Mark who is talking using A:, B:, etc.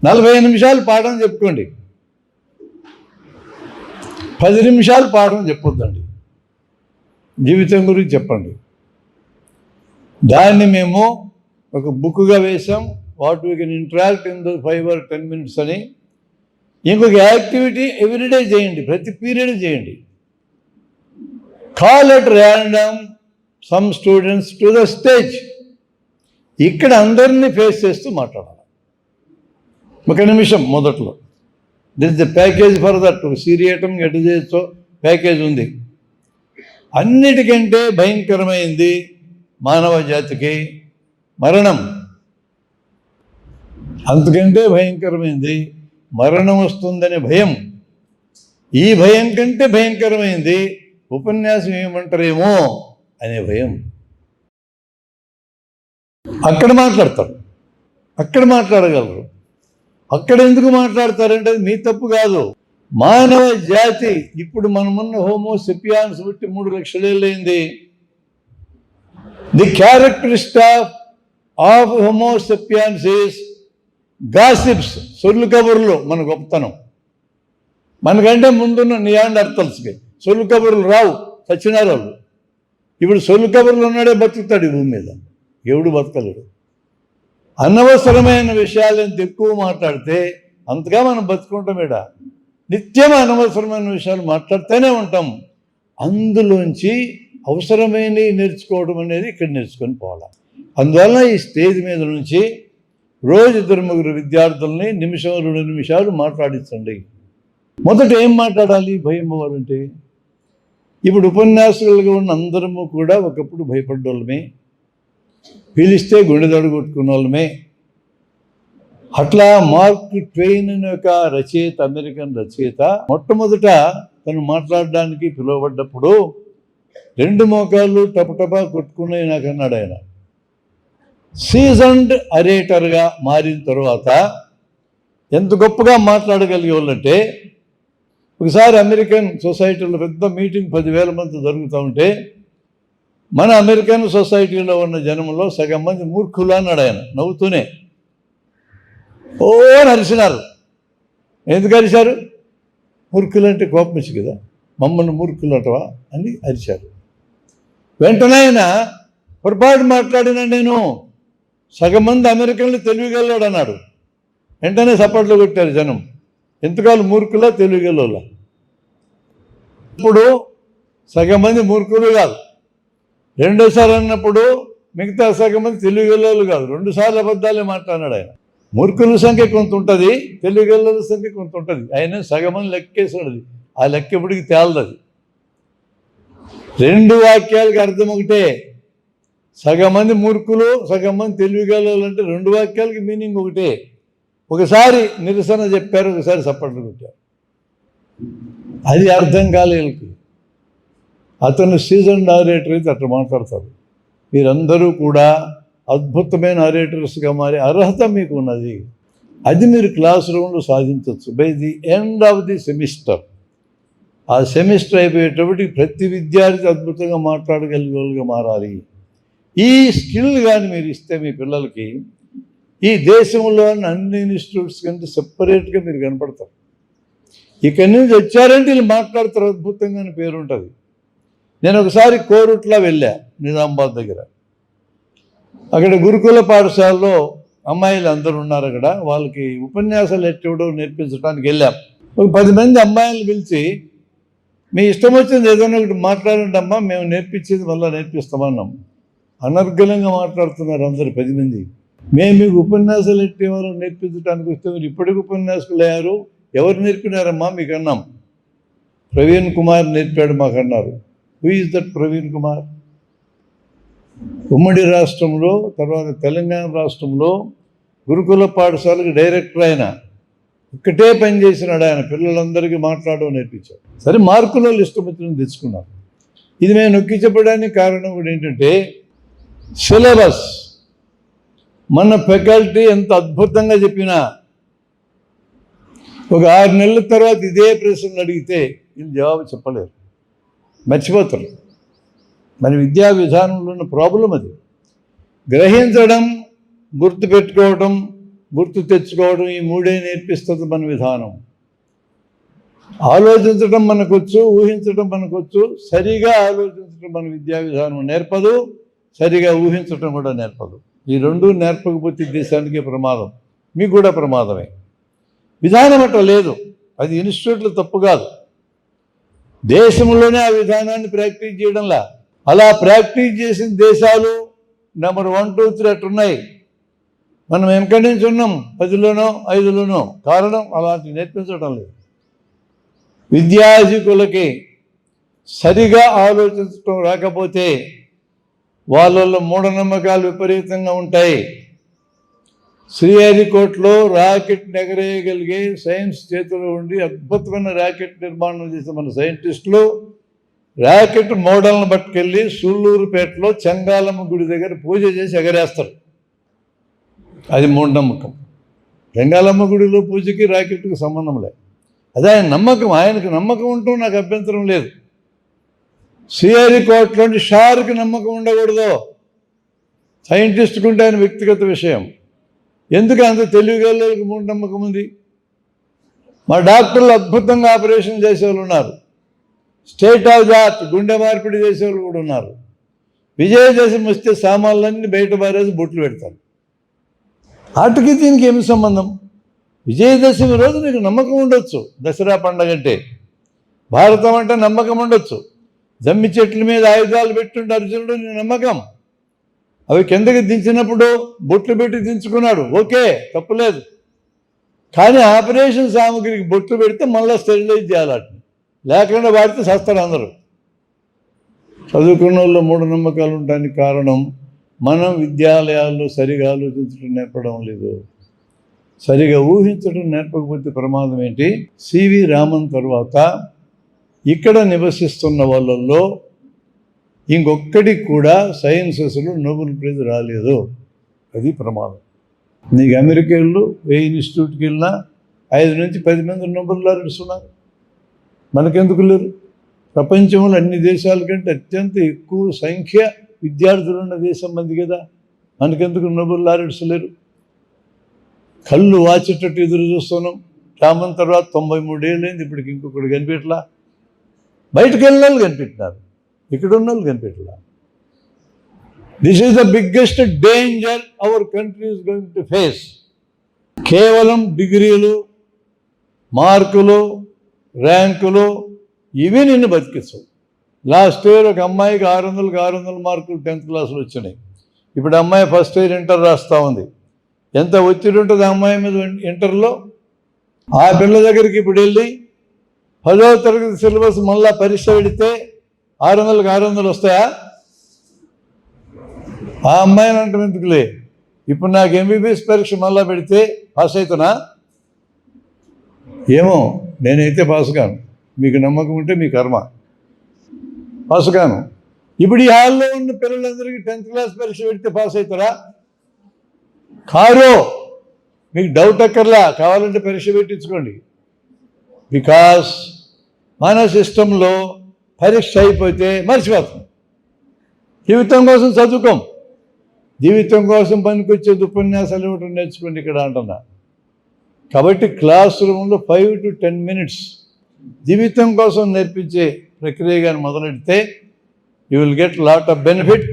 A: 40 నిమిషాలు పాఠం చెప్పుకోండి, 10 నిమిషాలు పాఠం చెప్పొద్దండి. జీవితం గురించి చెప్పండి. దాన్ని మేము ఒక బుక్గా వేసాం, what we can interact in the 5 or 10 minutes అని. ఇంకొక యాక్టివిటీ ఎవ్రీడే చేయండి, ప్రతి పీరియడ్ చేయండి. Call at random some students to the stage. ఇక్కడ అందరినీ ఫేస్ చేస్తూ మాట్లాడాలి. 1 నిమిషం మొదట్లో. This the package for that. సీరియటం ఎటు చేయొచ్చో ప్యాకేజ్ ఉంది. అన్నిటికంటే భయంకరమైంది మానవ జాతికి మరణం. అంతకంటే భయంకరమైంది మరణం వస్తుందనే భయం. ఈ భయం కంటే భయంకరమైంది ఉపన్యాసం ఏమంటారేమో అనే భయం. అక్కడ మాట్లాడతారు, అక్కడ మాట్లాడగలరు. అక్కడ ఎందుకు మాట్లాడతారంటే అది మీ తప్పు కాదు. మానవ జాతి ఇప్పుడు మనమున్న హోమోసెపియాన్స్ బట్టి 3 లక్షల ఏళ్ళైంది. The characteristic of homo sapiens is gossips, సొల్లు కబుర్లు మన గొప్పతనం. మనకంటే ముందున్న నియాండర్తల్స్కి సొల్లు కబుర్లు రావు, చచ్చినారు వాళ్ళు. ఇప్పుడు సొల్లు కబుర్లు ఉన్నాడే బతుకుతాడు ఈ భూమి మీద, ఎవడు బతకలేడు. అనవసరమైన విషయాలు ఎంత ఎక్కువ మాట్లాడితే అంతగా మనం బతుకుంటామేడ. నిత్యం అనవసరమైన విషయాలు మాట్లాడుతూనే ఉంటాం. అందులోంచి అవసరమైనవి నేర్చుకోవడం అనేది ఇక్కడ నేర్చుకొని పోవాలి. అందువల్ల ఈ స్టేజ్ మీద నుంచి రోజు 2-3 విద్యార్థుల్ని 1-2 నిమిషాలు మాట్లాడించండి. మొదట ఏం మాట్లాడాలి భయం అవ్వాలంటే? ఇప్పుడు ఉపన్యాసకులుగా ఉన్న అందరము కూడా ఒకప్పుడు భయపడ్డోళ్ళమే, పిలిస్తే గుండె దడగొట్టుకున్న వాళ్ళమే. అట్లా మార్క్ ట్వెయిన్ అనే ఒక రచయిత, అమెరికన్ రచయిత, మొట్టమొదట తను మాట్లాడడానికి పిలువబడ్డప్పుడు 2 మోకాళ్ళు టపటపా కొట్టుకున్నాయి నాకన్నాడు ఆయన. సీజన్డ్ అరేటర్గా మారిన తర్వాత ఎంత గొప్పగా మాట్లాడగలిగే వాళ్ళంటే, ఒకసారి అమెరికన్ సొసైటీలో పెద్ద మీటింగ్ 10,000 మంది జరుగుతూ ఉంటే మన అమెరికన్ సొసైటీలో ఉన్న జనంలో సగం మంది మూర్ఖులు అన్నాడు ఆయన నవ్వుతూనే. ఓ అరిసినారు. ఎందుకు అరిశారు? మూర్ఖులు అంటే కోపం వచ్చి కదా, మమ్మల్ని మూర్ఖులు అంటవా అని అరిచారు. వెంటనే ఆయన పొరపాటు మాట్లాడినా నేను, సగం మంది అమెరికన్లు తెలివిగలవాడు అన్నాడు. వెంటనే సపోర్ట్లో కొట్టారు జనం. ఎంతకాలం మూర్ఖులా తెలివిగలవాళ్ళ? ఇప్పుడు సగం మంది మూర్ఖులు కాదు, రెండోసారి అన్నప్పుడు మిగతా సగం మంది తెలివిగలవాళ్ళు కాదు, 2 సార్లు అబద్ధాలే మాట్లాడినాడు ఆయన. మూర్ఖుల సంఖ్య కొంత ఉంటుంది, తెలివిగలవాళ్ళ సంఖ్య కొంత ఉంటుంది. ఆయన సగం మంది లెక్కేసాడు. అది ఆ లెక్క ఎప్పటికి తేలదు. అది 2 వాక్యాలకి అర్థం ఒకటే. సగం మంది మూర్ఖులు, సగం మంది తెలివిగలవాళ్ళు అంటే 2 వాక్యాలకి మీనింగ్ ఒకటే. ఒకసారి నిరసన చెప్పారు, ఒకసారి సపోర్ట్లు కొట్టారు. అది అర్థం కాలేదు. అతను సీజన్ నారేటర్ అయితే అట్లా మాట్లాడతారు. మీరందరూ కూడా అద్భుతమైన నారేటర్స్గా మారే అర్హత మీకు ఉన్నది. అది మీరు క్లాస్ రూమ్లో సాధించవచ్చు by the end of the semester. ఆ సెమిస్టర్ అయిపోయేటప్పటికి ప్రతి విద్యార్థి అద్భుతంగా మాట్లాడగలిగేవాళ్ళుగా మారాలి. ఈ స్కిల్ కానీ మీరు ఇస్తే మీ పిల్లలకి ఈ దేశంలో అన్ని ఇన్స్టిట్యూట్స్ కంటే సెపరేట్గా మీరు కనపడతారు. ఇక్కడి నుంచి వచ్చారంటే వీళ్ళు మాట్లాడతారు, అద్భుతంగా అని పేరు ఉంటుంది. నేను ఒకసారి కోరుట్లా వెళ్ళా, నిజామాబాద్ దగ్గర. అక్కడ గురుకుల పాఠశాలలో అమ్మాయిలు అందరూ ఉన్నారు. అక్కడ వాళ్ళకి ఉపన్యాసాలు ఎట్టివ్వడం నేర్పించడానికి వెళ్ళాం. ఒక 10 మంది అమ్మాయిలను పిలిచి, మీ ఇష్టం వచ్చింది ఏదైనా ఒకటి మాట్లాడండి అమ్మా, మేము నేర్పించేది మళ్ళీ నేర్పిస్తామన్నాం. అనర్గళంగా మాట్లాడుతున్నారు అందరు 10 మంది. మేము మీకు ఉపన్యాసాలు ఎట్టేవారు నేర్పించడానికి వస్తే మీరు ఇప్పటికి ఉపన్యాసకులు అయ్యారు, ఎవరు నేర్పినారమ్మా మీకు అన్నాం. ప్రవీణ్ కుమార్ నేర్పాడు మాకన్నారు. Who is that Praveen Kumar? ఉమ్మడి రాష్ట్రంలో, తర్వాత తెలంగాణ రాష్ట్రంలో గురుకుల పాఠశాలకు డైరెక్టర్. ఆయన ఒక్కటే పని చేసినాడు. ఆయన పిల్లలందరికీ మాట్లాడడం నేర్పించాడు. సరే, మార్కులో లిస్టు మిత్రులను తెచ్చుకున్నారు. ఇది మేము నొక్కి చెప్పడానికి కారణం కూడా ఏంటంటే, సిలబస్ మన ఫ్యాకల్టీ ఎంత అద్భుతంగా చెప్పినా ఒక 6 నెలల తర్వాత ఇదే ప్రశ్నలు అడిగితే వీళ్ళు జవాబు చెప్పలేరు, మర్చిపోతారు. మన విద్యా విధానంలో ఉన్న ప్రాబ్లం అది. గ్రహించడం, గుర్తుపెట్టుకోవడం, గుర్తు తెచ్చుకోవడం, ఈ మూడే నేర్పిస్తుంది మన విధానం. ఆలోచించడం మనకొచ్చు, ఊహించడం మనకొచ్చు. సరిగా ఆలోచించడం మన విద్యా విధానం నేర్పదు, సరిగా ఊహించడం కూడా నేర్పదు. ఈ రెండూ నేర్పకపోతే దేశానికి ప్రమాదం, మీకు కూడా ప్రమాదమే. విధానం అట్లా లేదు, అది ఇన్స్టిట్యూట్లు తప్పు కాదు, దేశంలోనే ఆ విధానాన్ని ప్రాక్టీస్ చేయడంలా. అలా ప్రాక్టీస్ చేసిన దేశాలు నెంబర్ 1, 2, 3 అట్టున్నాయి. మనం వెనకడి నుంచి ఉన్నాం 10లోనో 5లోనో. కారణం అలాంటి నేర్పించడం లేదు. విద్యార్థికులకి సరిగా ఆలోచించడం రాకపోతే వాళ్ళల్లో మూఢనమ్మకాలు విపరీతంగా ఉంటాయి. శ్రీహరికోటలో రాకెట్ ఎగరేయగలిగే సైన్స్ చేతిలో ఉండి అద్భుతమైన రాకెట్ నిర్మాణం చేసిన మన సైంటిస్టులు రాకెట్ మోడల్ని పట్టుకెళ్ళి సూళ్ళూరుపేటలో చెంగాలమ్మ గుడి దగ్గర పూజ చేసి ఎగరేస్తారు. అది మూఢనమ్మకం. చెంగాలమ్మ గుడిలో పూజకి రాకెట్కి సంబంధం లేదు. అదే ఆయన నమ్మకం, ఆయనకు నమ్మకం ఉంటూ నాకు అభ్యంతరం లేదు. శ్రీహరికోటలోని షార్కి నమ్మకం ఉండకూడదు, సైంటిస్ట్కి ఉంటే ఆయన వ్యక్తిగత విషయం. ఎందుకు అంత తెలివిగలకి మూఢనమ్మకం ఉంది? మా డాక్టర్లు అద్భుతంగా ఆపరేషన్ చేసేవాళ్ళు ఉన్నారు, స్టేట్ ఆఫ్ ది ఆర్ట్ గుండె మార్పిడి చేసేవాళ్ళు కూడా ఉన్నారు. విజయదశమి వస్తే సామాన్లన్నీ బయట బారేసి బొట్లు పెడతారు. వాటికి దీనికి ఏమి సంబంధం? విజయదశమి రోజు నీకు నమ్మకం ఉండొచ్చు, దసరా పండగ అంటే. భారతం అంటే నమ్మకం ఉండొచ్చు. జమ్మి చెట్ల మీద ఆయుధాలు పెట్టుండే అర్జునుడు నీ నమ్మకం. అవి కిందకి దించినప్పుడు బొట్లు పెట్టి దించుకున్నాడు, ఓకే, తప్పులేదు. కానీ ఆపరేషన్ సామగ్రికి బొట్లు పెడితే మళ్ళీ స్టెరిలైజ్ చేయాలి. లేకుండా వాడితే సస్తారు అందరూ. చదువుకున్న వాళ్ళు మూఢనమ్మకాలు ఉండడానికి కారణం మనం విద్యాలయాల్లో సరిగా ఆలోచించడం నేర్పడం లేదు, సరిగా ఊహించడం నేర్పకపోతే ప్రమాదం ఏంటి? సివి రామన్ తర్వాత ఇక్కడ నివసిస్తున్న వాళ్ళల్లో ఇంకొక్కడికి కూడా సైన్సెస్లో నోబెల్ ప్రైజ్ రాలేదు. అది ప్రమాదం. నీకు అమెరికా వెళ్ళు, ఏ ఇన్స్టిట్యూట్కి వెళ్ళినా 5 నుంచి 10 మంది నోబెల్ లారెట్స్ ఉన్నారు. మనకెందుకు లేరు? ప్రపంచంలో అన్ని దేశాల కంటే అత్యంత ఎక్కువ సంఖ్య విద్యార్థులు ఉన్న దేశం మంది కదా, మనకెందుకు నోబెల్ లారెట్స్ లేరు? కళ్ళు వాచేటట్టు ఎదురు చూస్తున్నాం. రామన్ తర్వాత 93 ఏళ్ళైంది, ఇప్పటికి ఇంకొకటి కనిపెట్టలా. బయటకు వెళ్ళిన వాళ్ళు కనిపెట్టినారు, ఇక్కడ ఉన్న వాళ్ళు కనిపెట్టలా. This is the biggest danger our country is going to face. కేవలం డిగ్రీలు, మార్కులు, ర్యాంకులు ఇవి నిన్ను బతికించవు. లాస్ట్ ఇయర్ ఒక అమ్మాయికి 600 మార్కులు 10th క్లాస్లో వచ్చినాయి. ఇప్పుడు అమ్మాయి ఫస్ట్ ఇయర్ ఇంటర్ రాస్తూ ఉంది. ఎంత ఒత్తిడి ఉంటుంది ఆ అమ్మాయి మీద ఇంటర్లో? ఆ పిల్ల దగ్గరికి ఇప్పుడు వెళ్ళి 10వ తరగతి సిలబస్ మళ్ళా పరీక్ష పెడితే 600 వస్తాయా? ఆ అమ్మాయిని అంటే ఎందుకులే, ఇప్పుడు నాకు ఎంబీబీఎస్ పరీక్ష మళ్ళా పెడితే పాస్ అవుతున్నా? ఏమో, నేనైతే పాస్ కాను. మీకు నమ్మకం ఉంటే మీ కర్మ. పాస్ కాను. ఇప్పుడు ఈ హాల్లో ఉన్న పిల్లలందరికీ 10th క్లాస్ పరీక్ష పెడితే పాస్ అవుతారా? కారు. మీకు డౌట్ అక్కర్లా, కావాలంటే పరీక్ష పెట్టించుకోండి. బికాస్ మన సిస్టంలో పరీక్ష అయిపోతే మర్చిపోతాం. జీవితం కోసం చదువుకోం, జీవితం కోసం పనికొచ్చే ఉపన్యాసాలు ఇవ్వటం నేర్చుకోండి ఇక్కడ అంటున్నా. కాబట్టి క్లాస్ రూమ్లో 5 to 10 minutes జీవితం కోసం నేర్పించే ప్రక్రియ కానీ మొదలెడితే you will get lot of benefit.